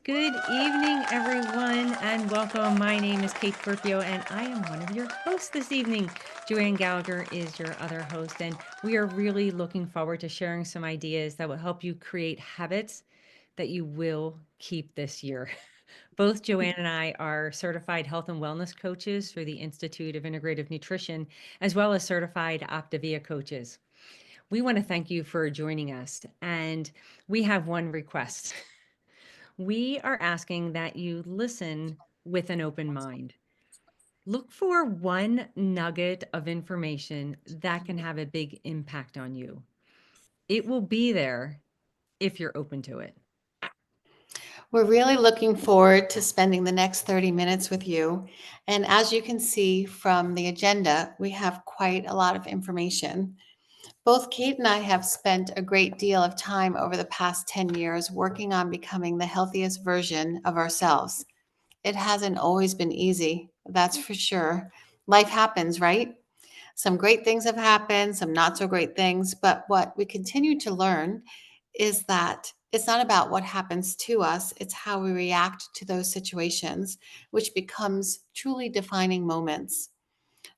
Good evening, everyone, and welcome. My name is Kate Scorpio, and I am one of your hosts this evening. Joanne Gallagher is your other host, and we are really looking forward to sharing some ideas that will help you create habits that you will keep this year. Both Joanne and I are certified health and wellness coaches through the Institute of Integrative Nutrition, as well as certified Optavia coaches. We want to thank you for joining us, and we have one request. We are asking that you listen with an open mind. Look for one nugget of information that can have a big impact on you. It will be there if you're open to it. We're really looking forward to spending the next 30 minutes with you. And as you can see from the agenda, we have quite a lot of information. Both Kate and I have spent a great deal of time over the past 10 years working on becoming the healthiest version of ourselves. It hasn't always been easy, that's for sure. Life happens, right? Some great things have happened, some not so great things. But what we continue to learn is that it's not about what happens to us, it's how we react to those situations, which becomes truly defining moments.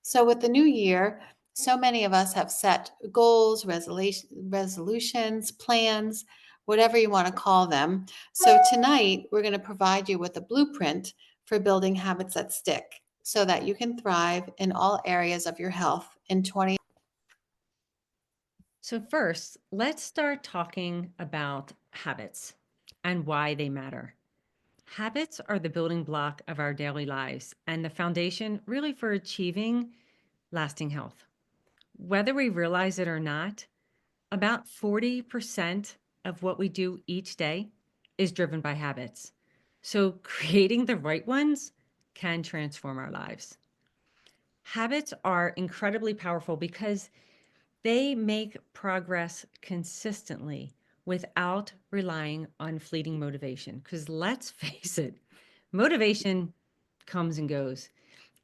So, with the new year, so many of us have set goals, resolutions, plans, whatever you want to call them. So, tonight we're going to provide you with a blueprint for building habits that stick so that you can thrive in all areas of your health in 20. So, first, let's start talking about habits and why they matter. Habits are the building block of our daily lives and the foundation really for achieving lasting health. Whether we realize it or not, about 40% of what we do each day is driven by habits. So, creating the right ones can transform our lives. Habits are incredibly powerful because they make progress consistently without relying on fleeting motivation. Because let's face it, motivation comes and goes,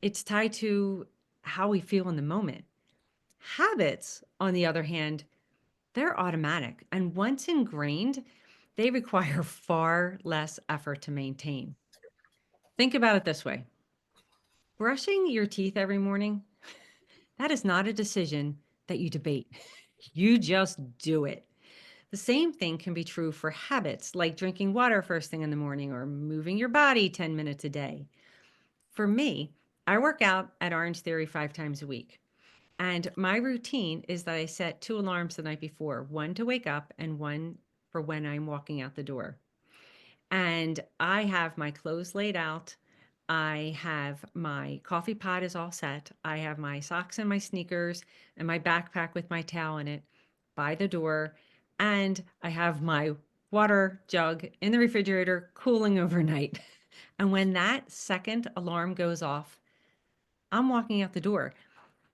it's tied to how we feel in the moment. Habits, on the other hand, they're automatic. And once ingrained, they require far less effort to maintain. Think about it this way: brushing your teeth every morning, that is not a decision that you debate. You just do it. The same thing can be true for habits like drinking water first thing in the morning or moving your body 10 minutes a day. For me, I work out at Orange Theory 5 times a week. And my routine is that I set two alarms the night before, one to wake up and one for when I'm walking out the door. And I have my clothes laid out. I have my coffee pot is all set. I have my socks and my sneakers and my backpack with my towel in it by the door. And I have my water jug in the refrigerator cooling overnight. And when that second alarm goes off, I'm walking out the door.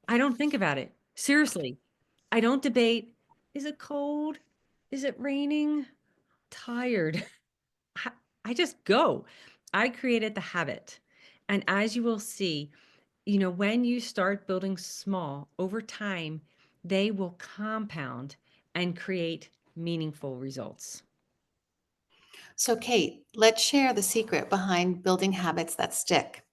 I don't think about it. Seriously, I don't debate. Is it cold? Is it raining? Tired. I I just go. I created the habit. And as you will see, when you start building small over time, they will compound and create meaningful results. So, Kate, let's share the secret behind building habits that stick.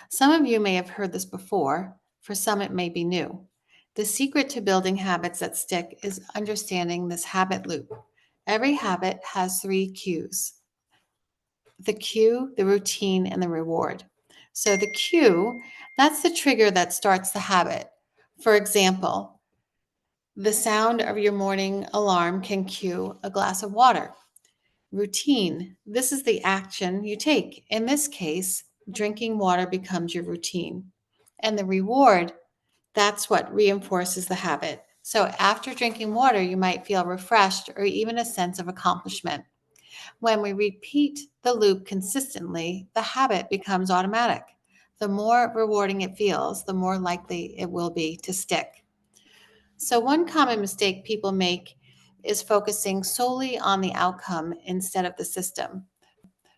Some of you may have heard this before, for some, it may be new. The secret to building habits that stick is understanding this habit loop. Every habit has three cues: the cue, the routine, and the reward. So, the cue, that's the trigger that starts the habit. For example, the sound of your morning alarm can cue a glass of water. Routine, this is the action you take. In this case, drinking water becomes your routine. And the reward, that's what reinforces the habit. So after drinking water, you might feel refreshed or even a sense of accomplishment. When we repeat the loop consistently, the habit becomes automatic. The more rewarding it feels, the more likely it will be to stick. So, one common mistake people make is focusing solely on the outcome instead of the system.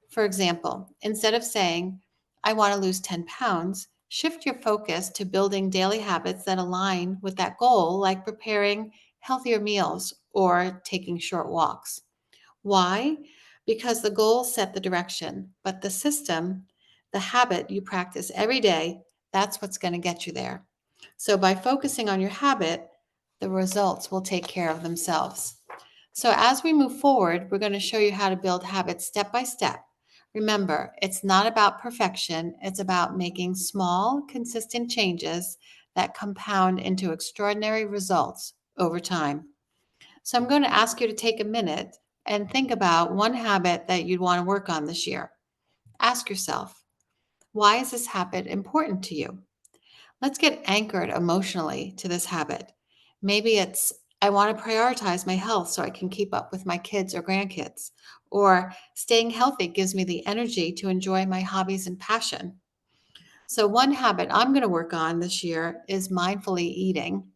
For example, instead of saying, I want to lose 10 pounds, shift your focus to building daily habits that align with that goal, like preparing healthier meals or taking short walks. Why? because the goals set the direction, but the system, the habit you practice every day, that's what's going to get you there. So by focusing on your habit, the results will take care of themselves. So as we move forward, we're going to show you how to build habits step by step. Remember, it's not about perfection, it's about making small, consistent changes that compound into extraordinary results over time. So I'm going to ask you to take a minute and think about one habit that you'd want to work on this year. Ask yourself, why is this habit important to you? Let's get anchored emotionally to this habit. Maybe it's, I want to prioritize my health so I can keep up with my kids or grandkids. Or staying healthy gives me the energy to enjoy my hobbies and passion. So, one habit I'm going to work on this year is mindfully eating.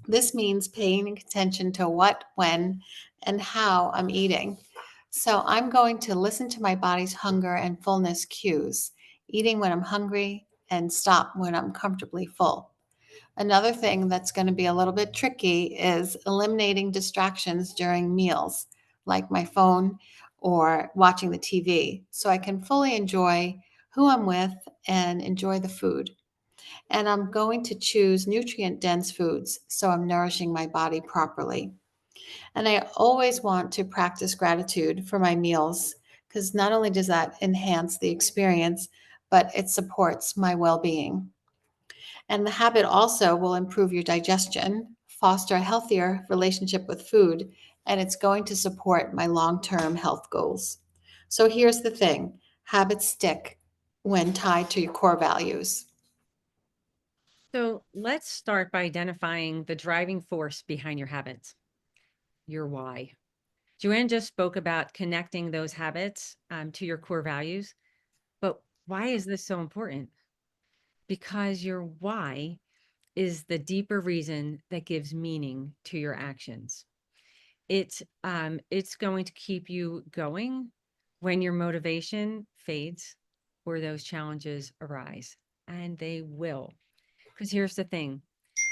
This means paying attention to what, when, and how I'm eating. So I'm going to listen to my body's hunger and fullness cues, eating when I'm hungry and stop when I'm comfortably full. Another thing that's going to be a little bit tricky is eliminating distractions during meals, like my phone or watching the TV, so I can fully enjoy who I'm with and enjoy the food. And I'm going to choose nutrient dense foods so I'm nourishing my body properly. And I always want to practice gratitude for my meals because not only does that enhance the experience, but it supports my well being. And the habit also will improve your digestion, foster a healthier relationship with food, and it's going to support my long term health goals. So here's the thing, habits stick when tied to your core values. So let's start by identifying the driving force behind your habits, your why. Joanne just spoke about connecting those habits to your core values. But why is this so important? Because your why is the deeper reason that gives meaning to your actions. It's going to keep you going when your motivation fades or those challenges arise, and they will. Because here's the thing,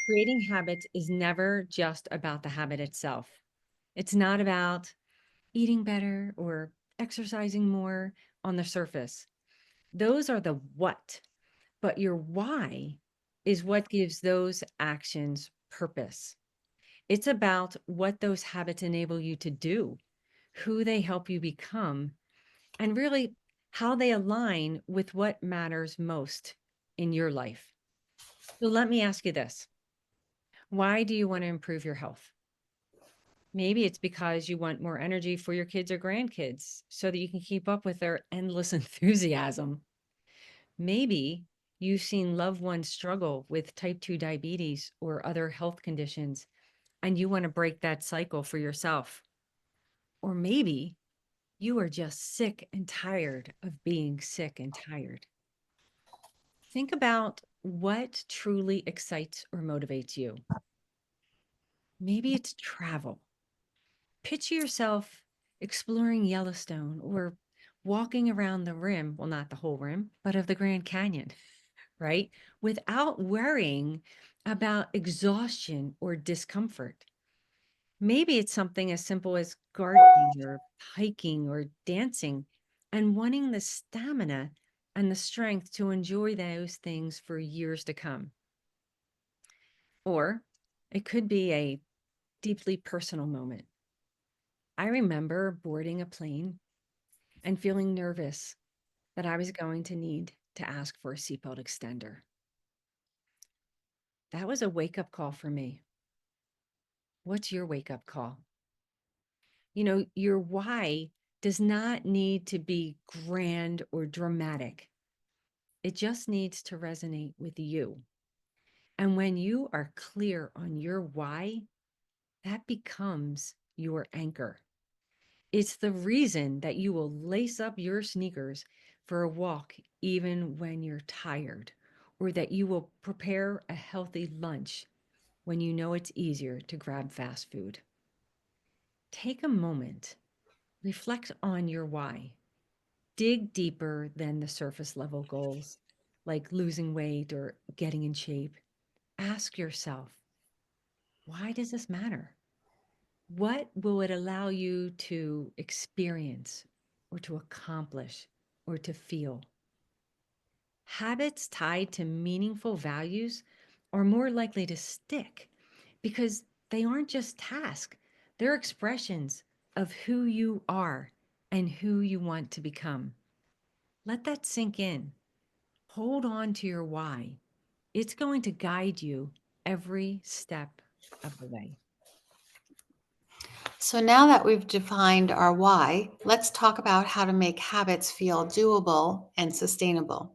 creating habits is never just about the habit itself. It's not about eating better or exercising more on the surface. Those are the what, but your why is what gives those actions purpose. It's about what those habits enable you to do, who they help you become, and really how they align with what matters most in your life. So let me ask you this. Why do you want to improve your health? Maybe it's because you want more energy for your kids or grandkids so that you can keep up with their endless enthusiasm. Maybe you've seen loved ones struggle with type 2 diabetes or other health conditions, and you want to break that cycle for yourself. Or maybe you are just sick and tired of being sick and tired. Think about what truly excites or motivates you. Maybe it's travel. Picture yourself exploring Yellowstone or walking around the rim, well, not the whole rim, but of the Grand Canyon, right? Without worrying about exhaustion or discomfort. Maybe it's something as simple as gardening or hiking or dancing and wanting the stamina and the strength to enjoy those things for years to come. Or it could be a deeply personal moment. I remember boarding a plane and feeling nervous that I was going to need to ask for a seatbelt extender. That was a wake up call for me. What's your wake up call? Your why does not need to be grand or dramatic. It just needs to resonate with you. And when you are clear on your why, that becomes your anchor. It's the reason that you will lace up your sneakers for a walk even when you're tired, or that you will prepare a healthy lunch when you know it's easier to grab fast food. Take a moment, reflect on your why. Dig deeper than the surface level goals, like losing weight or getting in shape. Ask yourself, why does this matter? What will it allow you to experience or to accomplish or to feel. Habits tied to meaningful values are more likely to stick because they aren't just tasks, they're expressions of who you are and who you want to become. Let that sink in. Hold on to your why. It's going to guide you every step of the way. So now that we've defined our why, let's talk about how to make habits feel doable and sustainable.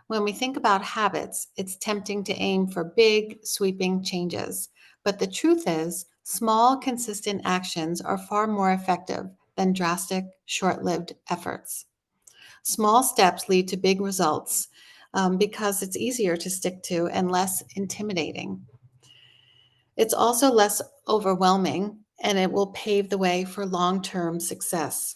When we think about habits, it's tempting to aim for big, sweeping changes. But the truth is, small, consistent actions are far more effective than drastic, short lived efforts. Small steps lead to big results because it's easier to stick to and less intimidating. It's also less overwhelming and it will pave the way for long term success.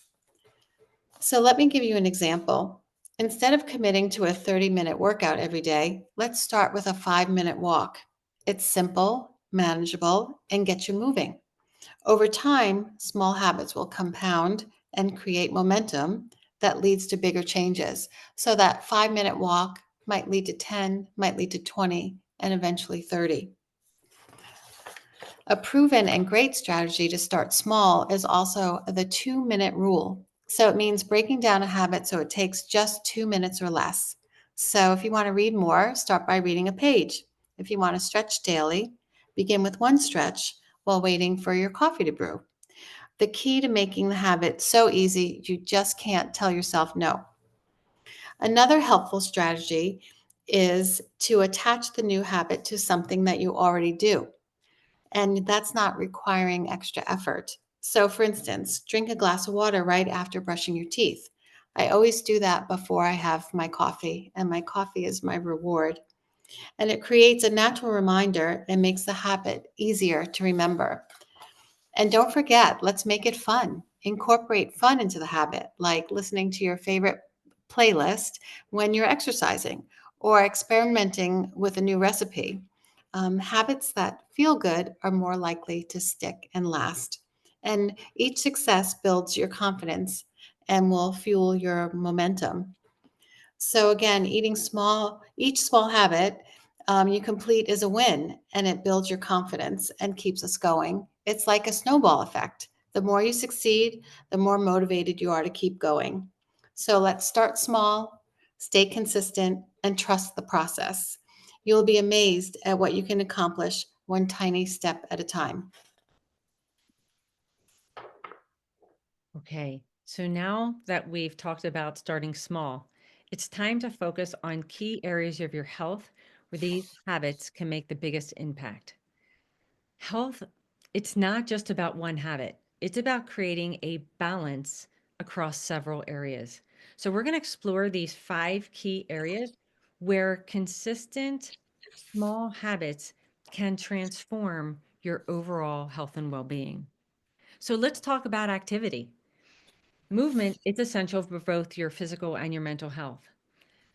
So, let me give you an example. Instead of committing to a 30-minute workout every day, let's start with a 5-minute walk. It's simple, manageable, and gets you moving. Over time, small habits will compound and create momentum that leads to bigger changes. So, that 5-minute walk might lead to 10, might lead to 20, and eventually 30. A proven and great strategy to start small is also the 2-minute rule. So it means breaking down a habit so it takes just 2 minutes or less. So if you want to read more, start by reading a page. If you want to stretch daily, begin with one stretch while waiting for your coffee to brew. The key to making the habit so easy, you just can't tell yourself no. Another helpful strategy is to attach the new habit to something that you already do. And that's not requiring extra effort. So, for instance, drink a glass of water right after brushing your teeth. I always do that before I have my coffee, and my coffee is my reward. And it creates a natural reminder and makes the habit easier to remember. And don't forget, let's make it fun. Incorporate fun into the habit, like listening to your favorite playlist when you're exercising or experimenting with a new recipe. Habits that feel good are more likely to stick and last. And each success builds your confidence and will fuel your momentum. So again, each small habit you complete is a win and it builds your confidence and keeps us going. It's like a snowball effect. The more you succeed, the more motivated you are to keep going. So let's start small, stay consistent, and trust the process. You'll be amazed at what you can accomplish one tiny step at a time. Okay, so now that we've talked about starting small, it's time to focus on key areas of your health where these habits can make the biggest impact. Health, it's not just about one habit, it's about creating a balance across several areas. So, we're going to explore these 5 key areas where consistent small habits can transform your overall health and well being. So, let's talk about activity. Movement is essential for both your physical and your mental health.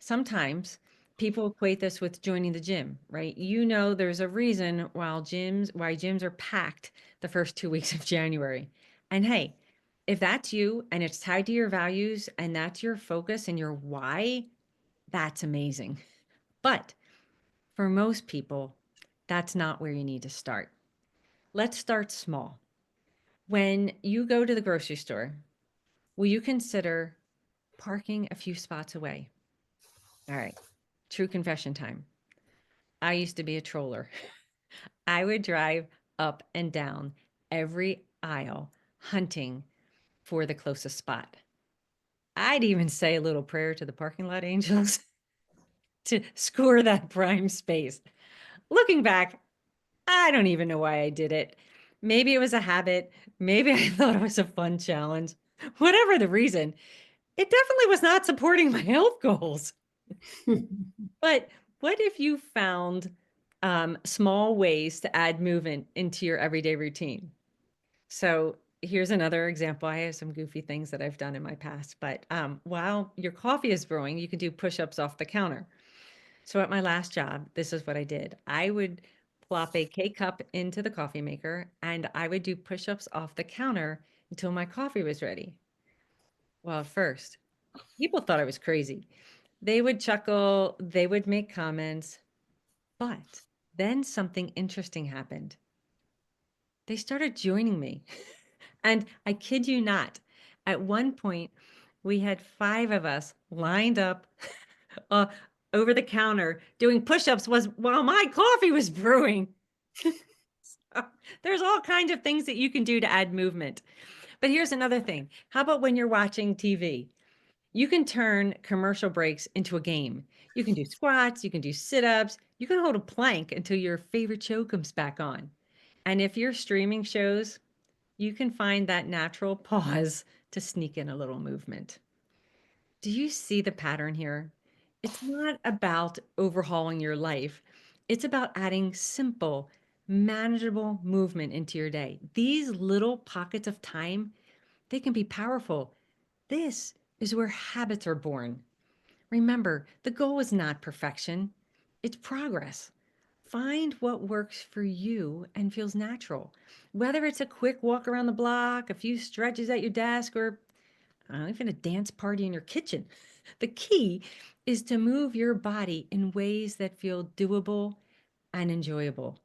Sometimes people equate this with joining the gym, right? You know, there's a reason why gyms are packed the first 2 weeks of January. And hey, if that's you and it's tied to your values and that's your focus and your why, that's amazing. But for most people, that's not where you need to start. Let's start small. When you go to the grocery store, will you consider parking a few spots away? All right. True confession time. I used to be a troller. I would drive up and down every aisle hunting for the closest spot. I'd even say a little prayer to the parking lot angels to score that prime space. Looking back, I don't even know why I did it. Maybe it was a habit. Maybe I thought it was a fun challenge. Whatever the reason, it definitely was not supporting my health goals. But what if you found small ways to add movement into your everyday routine? So here's another example. I have some goofy things that I've done in my past, but while your coffee is brewing, you can do push ups off the counter. So at my last job, this is what I did. I would plop a K cup into the coffee maker and I would do push ups off the counter until my coffee was ready. Well, first, people thought I was crazy. They would chuckle, they would make comments, but then something interesting happened. They started joining me. And I kid you not, at one point, we had 5 of us lined up uh, over the counter doing push-ups was while my coffee was brewing. So, there's all kinds of things that you can do to add movement. But here's another thing. How about when you're watching TV? You can turn commercial breaks into a game. You can do squats, you can do sit-ups, you can hold a plank until your favorite show comes back on. And if you're streaming shows, you can find that natural pause to sneak in a little movement. Do you see the pattern here? It's not about overhauling your life. It's about adding simple, manageable movement into your day. These little pockets of time, they can be powerful. This is where habits are born. Remember, the goal is not perfection, it's progress. Find what works for you and feels natural. Whether it's a quick walk around the block, a few stretches at your desk, or even a dance party in your kitchen. The key is to move your body in ways that feel doable and enjoyable.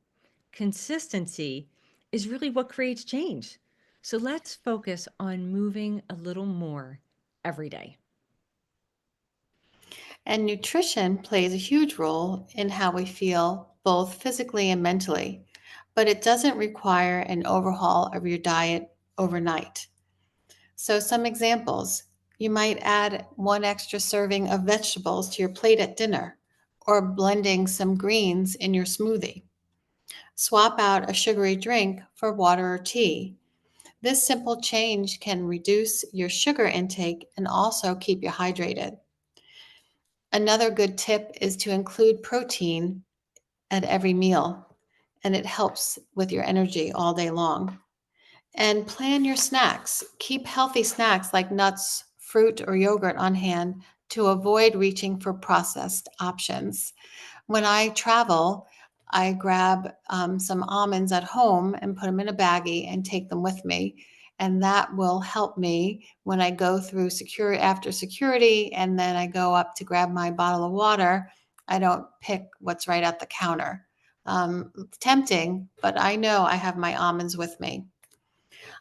Consistency is really what creates change. So let's focus on moving a little more every day. And nutrition plays a huge role in how we feel, both physically and mentally, but it doesn't require an overhaul of your diet overnight. So, some examples: you might add one extra serving of vegetables to your plate at dinner, or blending some greens in your smoothie. Swap out a sugary drink for water or tea. This simple change can reduce your sugar intake and also keep you hydrated. Another good tip is to include protein at every meal, and it helps with your energy all day long. And plan your snacks. Keep healthy snacks like nuts, fruit, or yogurt on hand to avoid reaching for processed options. When I travel, I grab some almonds at home and put them in a baggie and take them with me. And that will help me when I go through security after security and then I go up to grab my bottle of water. I don't pick what's right at the counter. Tempting, but I know I have my almonds with me.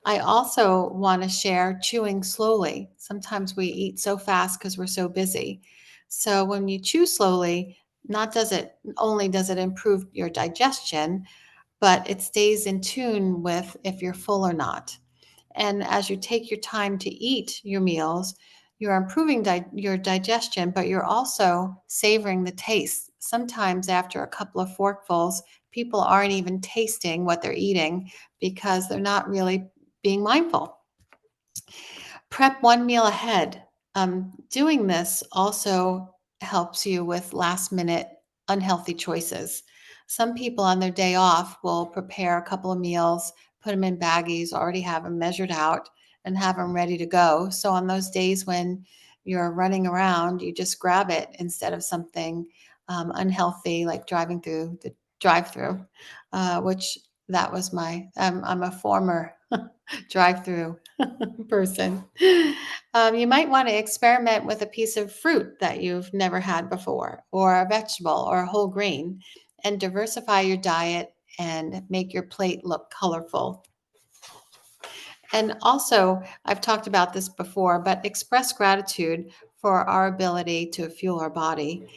I also want to share chewing slowly. Sometimes we eat so fast because we're so busy. So when you chew slowly, not does it only does it improve your digestion, but it stays in tune with if you're full or not. And as you take your time to eat your meals, you're improving your digestion, but you're also savoring the taste. Sometimes after a couple of forkfuls, people aren't even tasting what they're eating because they're not really being mindful. Prep one meal ahead. Doing this also helps you with last minute unhealthy choices. Some people on their day off will prepare a couple of meals, put them in baggies, already have them measured out, and have them ready to go. So on those days when you're running around, you just grab it instead of something unhealthy like driving through the drive-through, which that was I'm a former drive-through person. You might want to experiment with a piece of fruit that you've never had before, or a vegetable, or a whole grain, and diversify your diet and make your plate look colorful. And also, I've talked about this before, but express gratitude for our ability to fuel our body.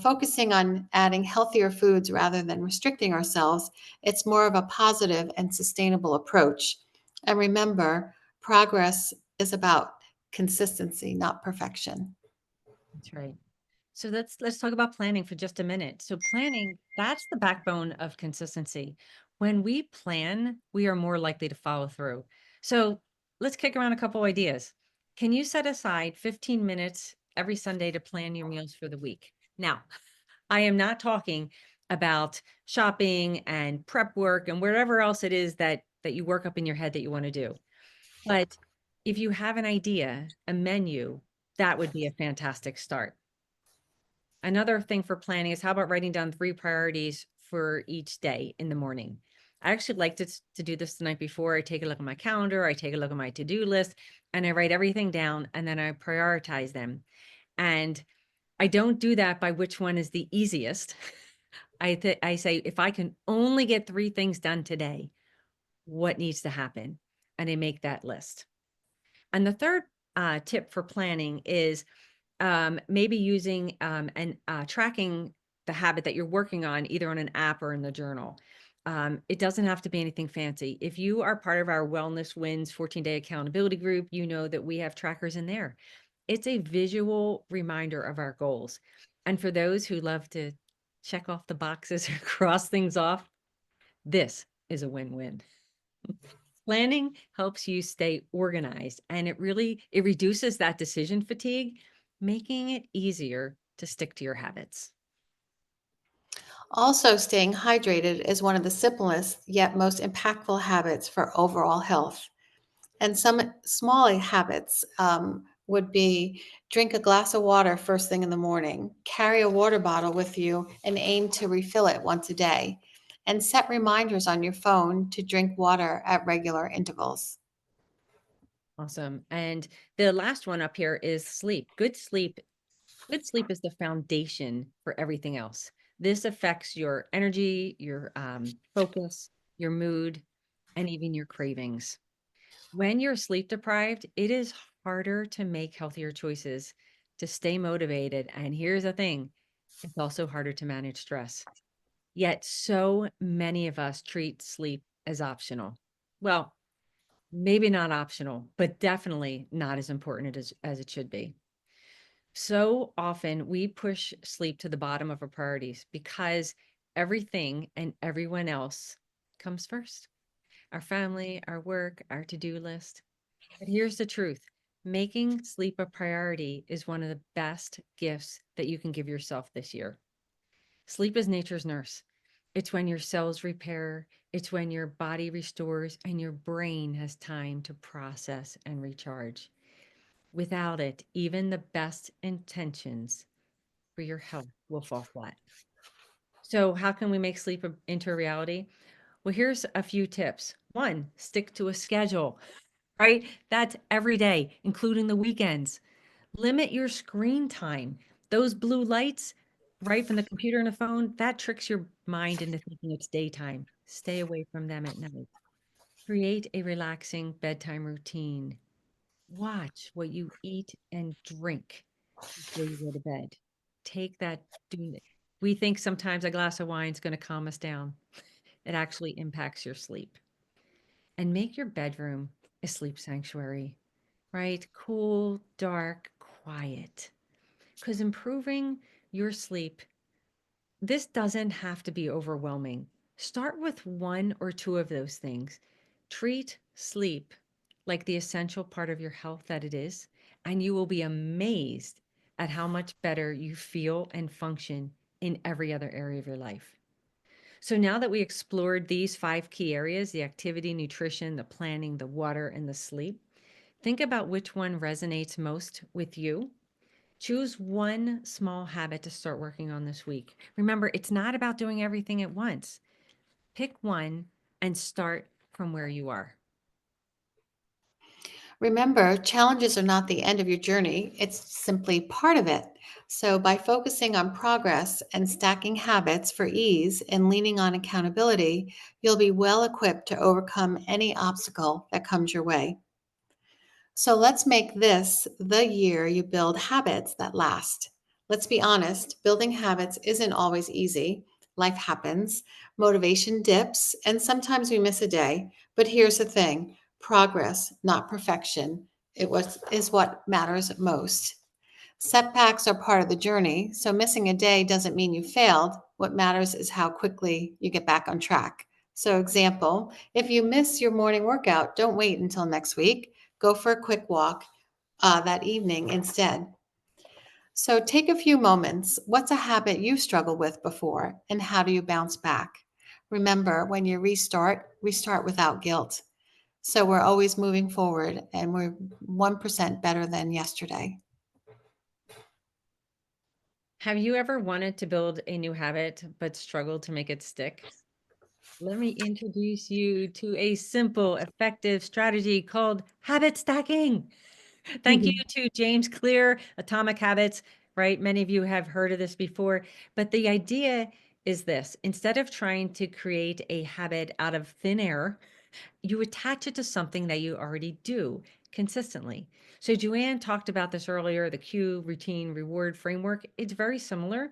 Focusing on adding healthier foods rather than restricting ourselves, it's more of a positive and sustainable approach. And remember, progress is about consistency, not perfection. That's right. So let's talk about planning for just a minute. So planning, that's the backbone of consistency. When we plan, we are more likely to follow through. So let's kick around a couple ideas. Can you set aside 15 minutes every Sunday to plan your meals for the week? Now, I am not talking about shopping and prep work and whatever else it is that you work up in your head that you want to do. But if you have an idea, a menu, that would be a fantastic start. Another thing for planning is how about writing down 3 priorities for each day in the morning? I actually like to do this the night before. I take a look at my calendar, I take a look at my to-do list, and I write everything down, and then I prioritize them. And I don't do that by which one is the easiest. I say, if I can only get 3 things done today, what needs to happen? And I make that list. And the third tip for planning is maybe using and tracking the habit that you're working on, either on an app or in the journal. It doesn't have to be anything fancy. If you are part of our Wellness Wins 14-day accountability group, you know that we have trackers in there. It's a visual reminder of our goals. And for those who love to check off the boxes or cross things off, this is a win-win. Planning helps you stay organized, and it reduces that decision fatigue, making it easier to stick to your habits. Also, staying hydrated is one of the simplest yet most impactful habits for overall health. And some small habits would be drink a glass of water first thing in the morning, carry a water bottle with you and aim to refill it once a day, and set reminders on your phone to drink water at regular intervals. Awesome. And the last one up here is sleep. Good sleep is the foundation for everything else. This affects your energy, your focus, your mood, and even your cravings. When you're sleep deprived, it is harder to make healthier choices, to stay motivated. And here's the thing, it's also harder to manage stress. Yet, so many of us treat sleep as optional. Well, maybe not optional, but definitely not as important as it should be. So often we push sleep to the bottom of our priorities because everything and everyone else comes first: our family, our work, our to do list. But here's the truth: making sleep a priority is one of the best gifts that you can give yourself this year. Sleep is nature's nurse. It's when your cells repair, it's when your body restores, and your brain has time to process and recharge. Without it, even the best intentions for your health will fall flat. So, how can we make sleep into a reality? Well, here's a few tips. One, stick to a schedule, right? That's every day, including the weekends. Limit your screen time. Those blue lights, right, from the computer and the phone, that tricks your mind into thinking it's daytime. Stay away from them at night. Create a relaxing bedtime routine. Watch what you eat and drink before you go to bed. Take that. We think sometimes a glass of wine is going to calm us down. It actually impacts your sleep. And make your bedroom a sleep sanctuary, right? Cool, dark, quiet. Because improving your sleep, this doesn't have to be overwhelming. Start with one or two of those things. Treat sleep like the essential part of your health that it is, and you will be amazed at how much better you feel and function in every other area of your life. So now that we explored these 5 key areas: the activity, nutrition, the planning, the water, and the sleep, think about which one resonates most with you. Choose one small habit to start working on this week. Remember, it's not about doing everything at once. Pick one and start from where you are. Remember, challenges are not the end of your journey, it's simply part of it. So, by focusing on progress and stacking habits for ease and leaning on accountability, you'll be well equipped to overcome any obstacle that comes your way. So let's make this the year you build habits that last. Let's be honest, building habits isn't always easy. Life happens, motivation dips, and sometimes we miss a day. But here's the thing: progress, not perfection, is what matters most. Setbacks are part of the journey, so missing a day doesn't mean you failed. What matters is how quickly you get back on track. So, example, if you miss your morning workout, don't wait until next week. Go for a quick walk that evening instead. So, take a few moments. What's a habit you struggled with before, and how do you bounce back? Remember, when you restart without guilt. So, we're always moving forward, and we're 1% better than yesterday. Have you ever wanted to build a new habit but struggled to make it stick? Let me introduce you to a simple, effective strategy called habit stacking. Thank you to James Clear, Atomic Habits, right? Many of you have heard of this before, but the idea is this: instead of trying to create a habit out of thin air, you attach it to something that you already do consistently. So Joanne talked about this earlier, the cue, routine, reward framework. It's very similar.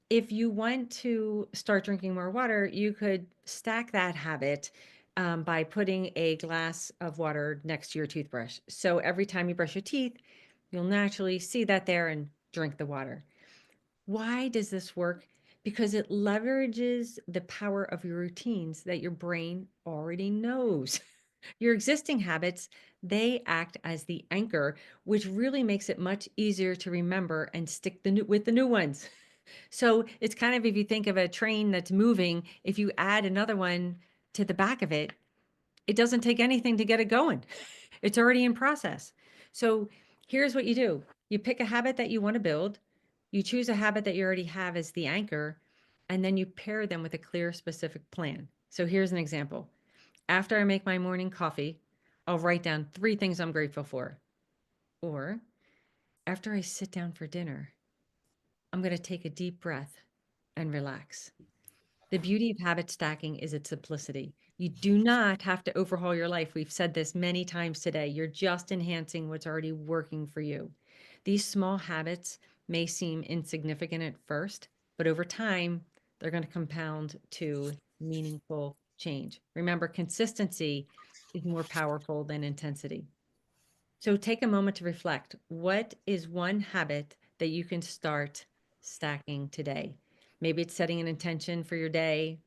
If you want to start drinking more water, you could stack that habit by putting a glass of water next to your toothbrush. So every time you brush your teeth, you'll naturally see that there and drink the water. Why does this work? Because it leverages the power of your routines that your brain already knows. Your existing habits, they act as the anchor, which really makes it much easier to remember and stick with the new ones. So it's kind of, if you think of a train that's moving, if you add another one to the back of it, it doesn't take anything to get it going. It's already in process. So here's what you do: you pick a habit that you want to build, you choose a habit that you already have as the anchor, and then you pair them with a clear, specific plan. So here's an example. After I make my morning coffee, I'll write down 3 things I'm grateful for. Or after I sit down for dinner, I'm going to take a deep breath and relax. The beauty of habit stacking is its simplicity. You do not have to overhaul your life. We've said this many times today. You're just enhancing what's already working for you. These small habits may seem insignificant at first, but over time, they're going to compound to meaningful change. Remember, consistency is more powerful than intensity. So take a moment to reflect. What is one habit that you can start stacking today? Maybe it's setting an intention for your day,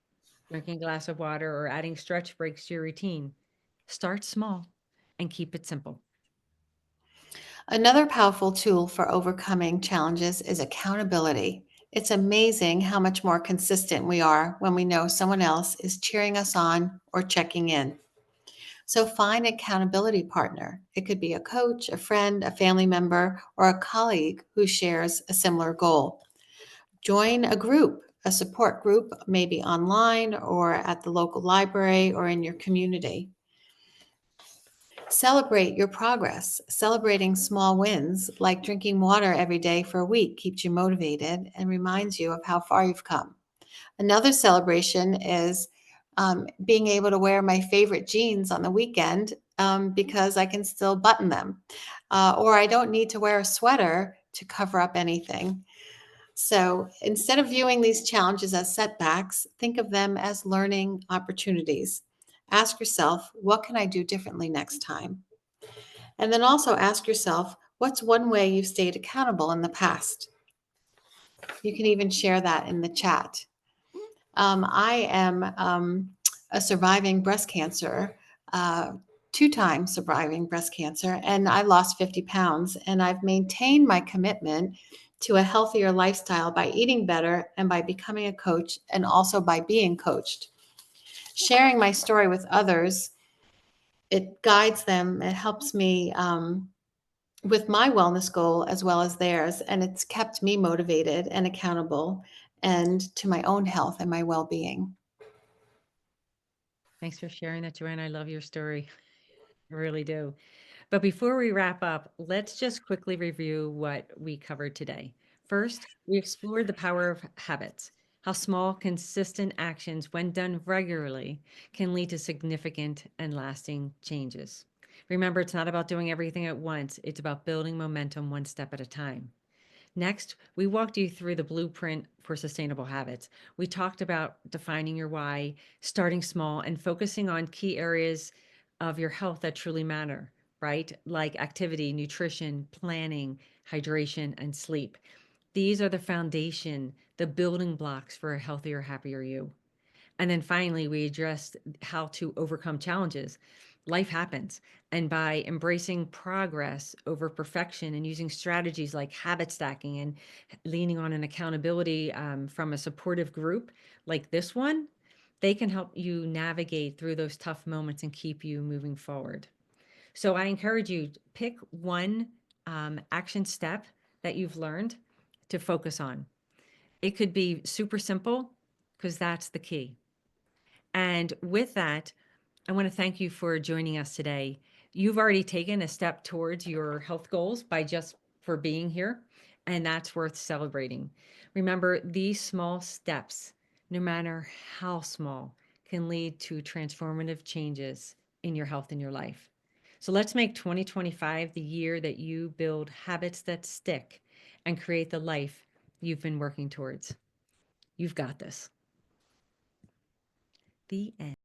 drinking a glass of water, or adding stretch breaks to your routine. Start small and keep it simple. Another powerful tool for overcoming challenges is accountability. It's amazing how much more consistent we are when we know someone else is cheering us on or checking in. So find an accountability partner. It could be a coach, a friend, a family member, or a colleague who shares a similar goal. Join a group, a support group, maybe online or at the local library or in your community. Celebrate your progress. Celebrating small wins, like drinking water every day for a week, keeps you motivated and reminds you of how far you've come. Another celebration is being able to wear my favorite jeans on the weekend because I can still button them, or I don't need to wear a sweater to cover up anything. So instead of viewing these challenges as setbacks, think of them as learning opportunities. Ask yourself, what can I do differently next time? And then also ask yourself, what's one way you've stayed accountable in the past? You can even share that in the chat. I am a surviving breast cancer, uh, 2 times surviving breast cancer, and I lost 50 pounds. And I've maintained my commitment to a healthier lifestyle by eating better and by becoming a coach and also by being coached. Sharing my story with others, it guides them, it helps me with my wellness goal as well as theirs. And it's kept me motivated and accountable and to my own health and my well being. Thanks for sharing that, Joanne. I love your story. I really do. But before we wrap up, let's just quickly review what we covered today. First, we explored the power of habits, how small, consistent actions, when done regularly, can lead to significant and lasting changes. Remember, it's not about doing everything at once, it's about building momentum one step at a time. Next, we walked you through the blueprint for sustainable habits. We talked about defining your why, starting small, and focusing on key areas of your health that truly matter, right? Like activity, nutrition, planning, hydration, and sleep. These are the foundation, the building blocks for a healthier, happier you. And then finally, we addressed how to overcome challenges. Life happens. And by embracing progress over perfection and using strategies like habit stacking and leaning on an accountability from a supportive group like this one, they can help you navigate through those tough moments and keep you moving forward. So I encourage you to pick one action step that you've learned to focus on. It could be super simple because that's the key. And with that, I want to thank you for joining us today. You've already taken a step towards your health goals by just for being here, and that's worth celebrating. Remember, these small steps, no matter how small, can lead to transformative changes in your health and your life. So let's make 2025 the year that you build habits that stick and create the life you've been working towards. You've got this. The end.